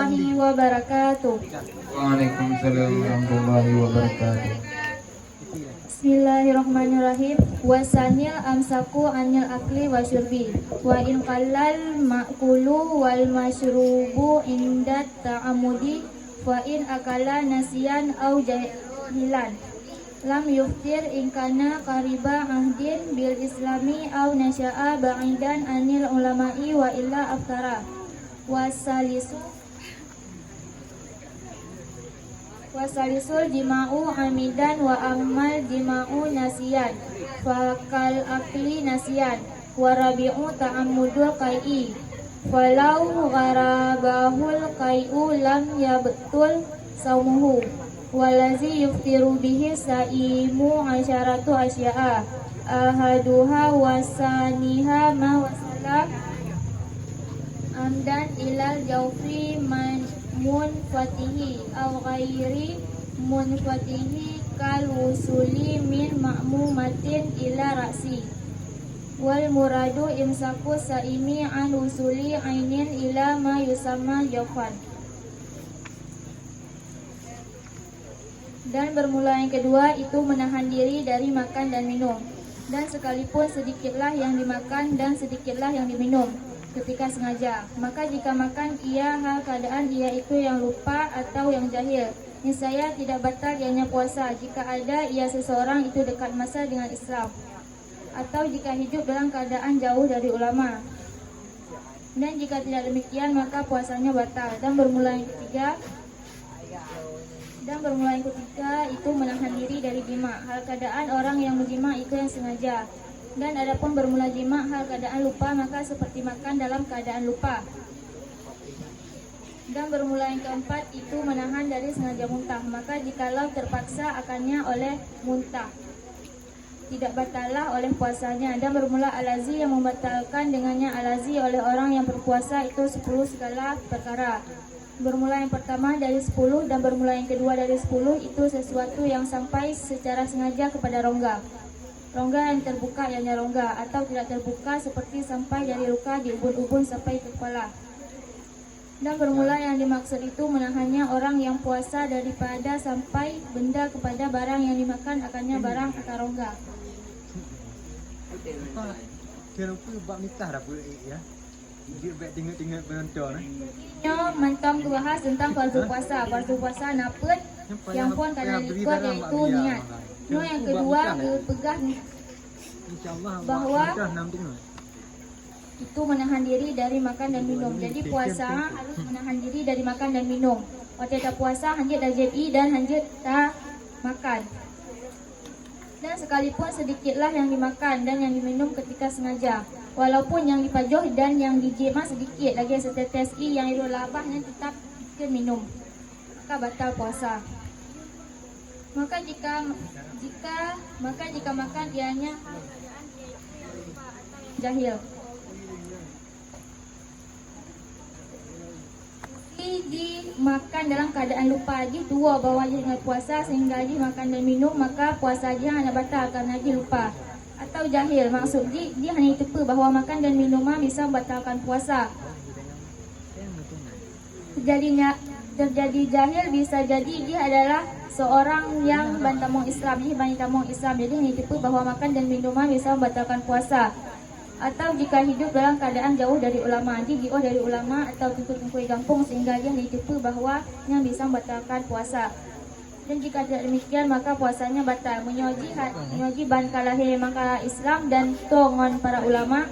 warahmatullahi wabarakatuh. Waalaikumsalam warahmatullahi wabarakatuh. Bismillahirrahmanirrahim. Wasanil amsaku anil akli wa syurbi wa in qallal ma'kulu wal masyrubu inda ta'amudi wa in akala nasiyan au jahilan lam yuftir in kana qariba ahdin bil islami au nasya'a ba'idan anil ulama'i wa illa aftara. Wasalisul jima'u amidan wa amal jima'u nasiyan fakal akli nasiyan warabi'u ta'amudul qai'i walau gharabahul qai'u lam yabtul saumuhu walazi yuftiru bihi sa'imu asyaratu asya'a ahaduha wasaniha ma wasala amdan ilal jawfi munfatihi aw ghairi munfatihi kal wusuli min ma'mumatin ila ra'si wal muradu imsaku saimi an wusuli ainin ila ma yusamma jawfan. Dan bermula yang kedua itu menahan diri dari makan dan minum, dan sekalipun sedikitlah yang dimakan dan sedikitlah yang diminum ketika sengaja. Maka jika makan ia hal keadaan ia itu yang lupa atau yang jahil, niscaya tidak batal ianya puasa jika ada ia seseorang itu dekat masa dengan Islam, atau jika hidup dalam keadaan jauh dari ulama. Dan jika tidak demikian maka puasanya batal. Dan bermula yang ketiga itu menahan diri dari jima, hal keadaan orang yang menjima itu yang sengaja. Dan adapun bermula jima hal keadaan lupa maka seperti makan dalam keadaan lupa. Dan bermula yang keempat itu menahan dari sengaja muntah, maka jikalau terpaksa akannya oleh muntah tidak batalah oleh puasanya. Dan bermula alazi yang membatalkan dengannya alazi oleh orang yang berpuasa itu 10 segala perkara. Bermula yang pertama dari 10 dan bermula yang kedua dari 10 itu sesuatu yang sampai secara sengaja kepada rongga. Rongga yang terbuka ianya rongga, atau tidak terbuka seperti sampai dari luka di ubun-ubun sampai ke kepala. Dan bermula yang dimaksud itu menahannya orang yang puasa daripada sampai benda kepada barang yang dimakan akannya barang atau rongga. Kira pun bab nikah dah boleh ya. Dia baik tengok penonton Mentom bahas tentang fardu puasa. Fardu puasa napet yang pun kana likut iaitu niat. Yang kedua pegang bahwa itu menahan diri dari makan dan minum. Jadi puasa harus menahan diri dari makan dan minum. Waktu tak puasa hanjit dah jadi dan hanjit tak makan. Dan sekalipun sedikitlah yang dimakan dan yang diminum ketika sengaja. Walaupun yang dipajuh dan yang dijema sedikit lagi setetes yang itu labahnya tetap minum, maka batal puasa. Maka jika makan ianya jahil. Dimakan dalam keadaan lupa lagi dua bawa dengan puasa sehingga makan dan minum maka puasa dia hanya batal karena dia lupa atau jahil. Maksud dia hanya terlupa bahawa makan dan minuman bisa membatalkan puasa. Terjadi jahil bisa jadi dia adalah seorang yang bantamong Islam, jadi hanya terlupa bahawa makan dan minuman bisa membatalkan puasa. Atau jika hidup dalam keadaan jauh dari ulama, jauh dari ulama atau tungkui kampung sehingga dia ditipu bahawa yang bisa membatalkan puasa. Dan jika tidak demikian maka puasanya batal. Menyoji ban kalahir maka Islam dan tongon para ulama,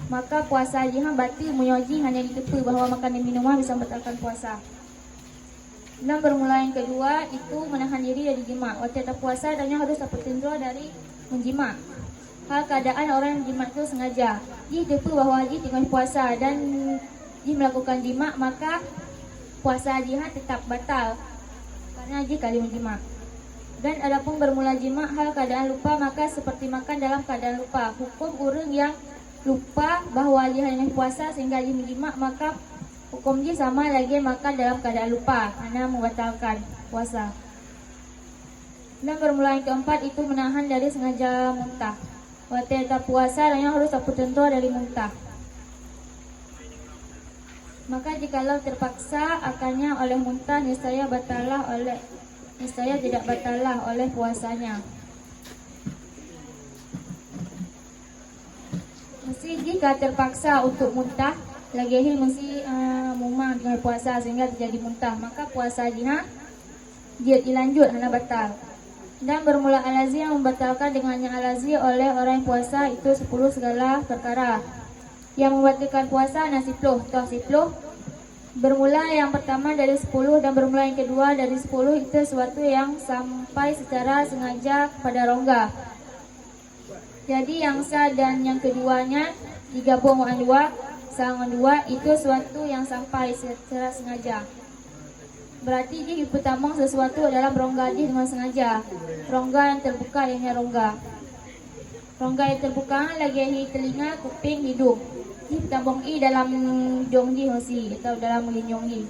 maka puasa dia batil. Menyoji hanya ditipu bahawa makan dan minuman bisa membatalkan puasa. Dan bermula yang kedua itu menahan diri dari jima. Waktu tak puasa adanya harus dapat tindra dari menjima. Hal keadaan orang yang jima itu sengaja. Dia tipu bahawa dia tengah puasa dan dia melakukan jima, maka puasa dia tetap batal karena dia kali menjima. Dan adapun bermula jima hal keadaan lupa maka seperti makan dalam keadaan lupa. Hukum orang yang lupa bahawa dia hanya puasa sehingga dia menjima, maka hukum dia sama lagi makan dalam keadaan lupa karena membatalkan puasa. Dan bermula yang keempat itu menahan dari sengaja muntah. Waktu tak puasa dan yang harus tak tertentu dari muntah. Maka jikalau terpaksa akannya oleh muntah, niscaya tidak batallah oleh puasanya. Mesti jika terpaksa untuk muntah, lagi mesti mumang dengan puasa sehingga terjadi muntah, maka puasa dia dilanjut hana batal. Dan bermula alazi yang membatalkan dengannya alazi oleh orang yang puasa itu 10 segala perkara. Yang membatalkan puasa na 10, toh 10. Bermula yang pertama dari 10 dan bermula yang kedua dari 10 itu sesuatu yang sampai secara sengaja pada rongga. Jadi yang sa dan yang keduanya digabung dengan dua, sangan dua itu sesuatu yang sampai secara sengaja. Berarti dia pertama sesuatu dalam rongga dia dengan sengaja. Rongga yang terbuka ianya rongga. Rongga yang terbuka lagi telinga, kuping, hidung. Dia tambang dalam hidung dia hosi atau dalam hidung dia.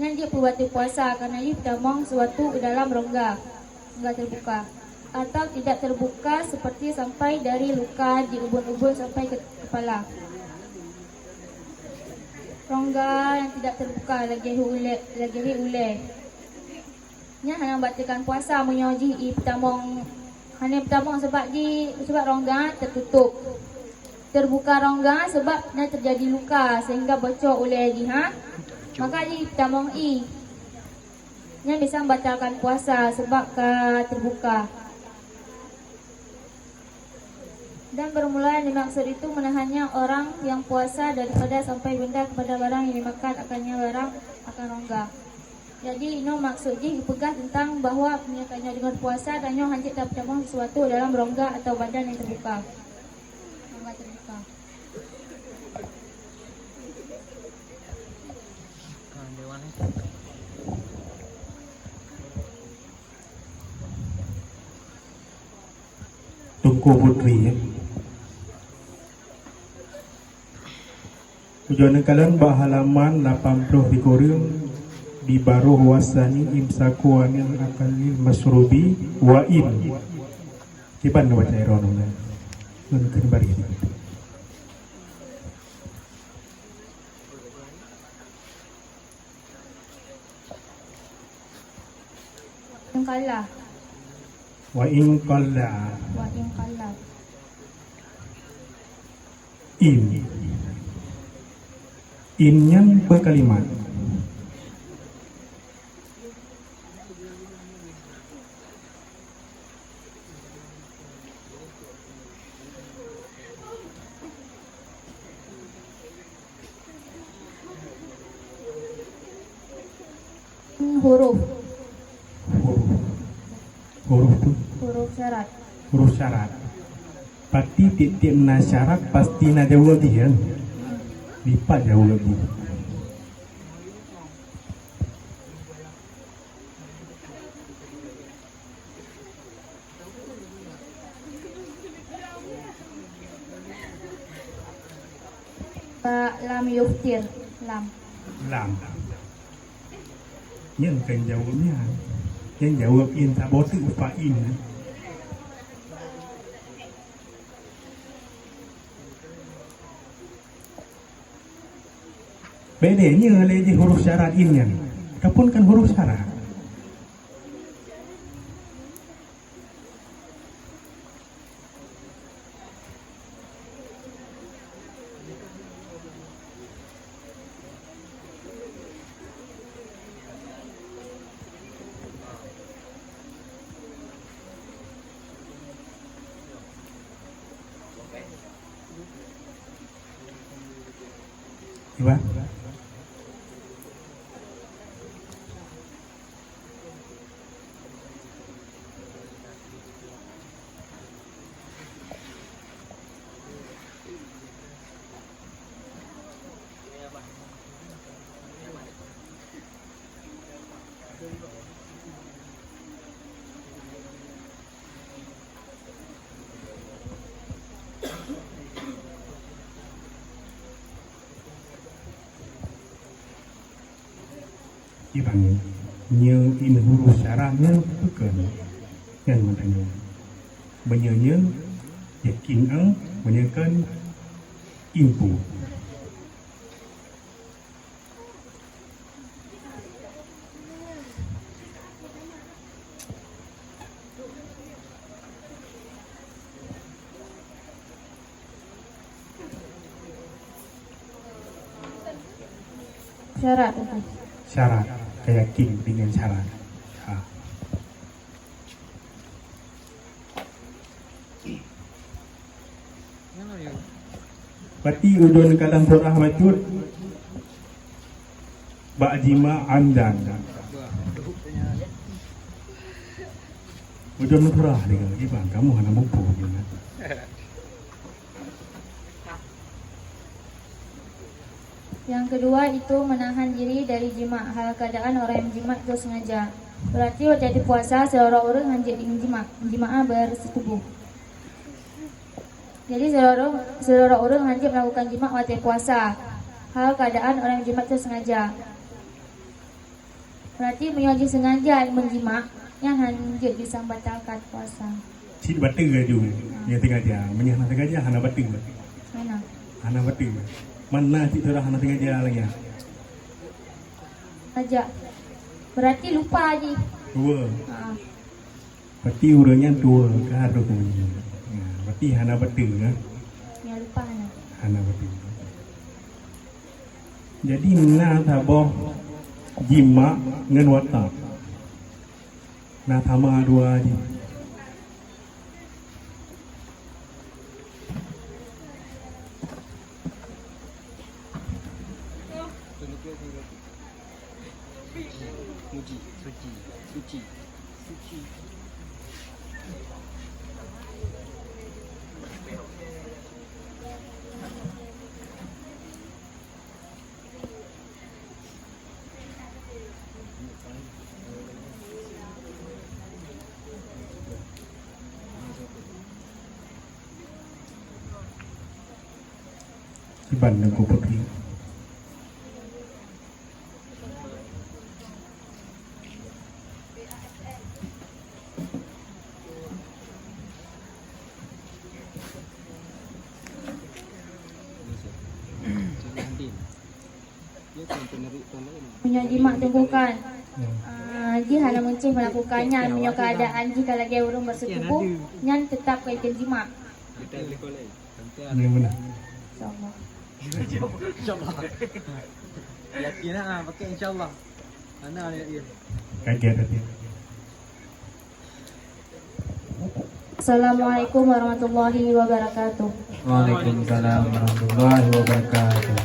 Dan dia buat puasa karena dia tambang sesuatu dalam rongga terbuka. Atau tidak terbuka seperti sampai dari luka di ubun-ubun sampai ke kepala. Rongga yang tidak terbuka lagi ule. Nya hanya batalkan puasa menyoji pertamong hanya pertamong sebab rongga tertutup. Terbuka rongga sebab nya terjadi luka sehingga bocor ule di maka di pertamong nya bisa membatalkan puasa sebab terbuka. Dan bermula yang dimaksud itu menahannya orang yang puasa daripada sampai benda kepada barang yang dimakan akannya barang akan rongga. Jadi ini maksudnya dipegang tentang bahwa menyatakannya dengan puasa dan yang hancit dapat sesuatu dalam rongga atau badan yang terbuka. Rongga terbuka. Tungku Putri ya. Tujuan kalian halaman 80 di Korea di baru wasani imsaku anil akalil masrubi wa in. Kipan baca ironona. Mungkin bari. Yang kalah. Wa in qalla. Wa in kalah. In yang berkalimat Huruf tu huruf syarat. huruf syarat. Pasti tiap syarat pasti na jauh lebih kan? Lipat jauh lebih. Lam yuftir. Lam. Yang kan jawabnya, yang jawab in tak botu upain. Bedanya lagi huruf syarat ini kan, kapun kan huruf syarat. Iba? Ibang như in huruf syaratnya bukan yang matanya banyak yakin ang banyakan input Syarat apa? Syarat yakin dengan syarat. Ha. Mana ya? Berarti ujung kalam surah bacut ba'jima amdan. Ujung surah dia gimana? Kamu hana mampu gimana? Yang kedua itu menahan diri dari jima. Hal keadaan orang yang jima itu sengaja. Berarti waktu di puasa seluruh orang hanjit dengan jima. Jimaah bersetubuh. Jadi seluruh orang hanjit melakukan jima waktu puasa. Hal keadaan orang yang jima itu sengaja. Berarti menyaji sengaja menjima yang hanjit bisa membatalkan puasa. Cik batin ke ju? Yang tengah dia, menyahna tengah dia hana batin. Mana? Hana batin. Mana cik surah hana tengah dia lagi? Aja. Berarti lupa aja. Dua. Ah. Berarti urangnya dua ke haru punya. Berarti hana batin kan? Ya lupa hana. Hana batin. Jadi na taboh jima ngan wata. Na thama dua aja. Suci. Iban dan putri. Punya jima tunggukan. Dia hanya mencih melakukannya punya keadaan jika lagi urung bersetubuh nyan tetap kaitan jima. Ini mana? Insyaallah. InsyaAllah. Yakin lah, pakai insyaAllah. Mana ya? Kaget tadi. Assalamualaikum warahmatullahi wabarakatuh. Waalaikumsalam warahmatullahi wabarakatuh.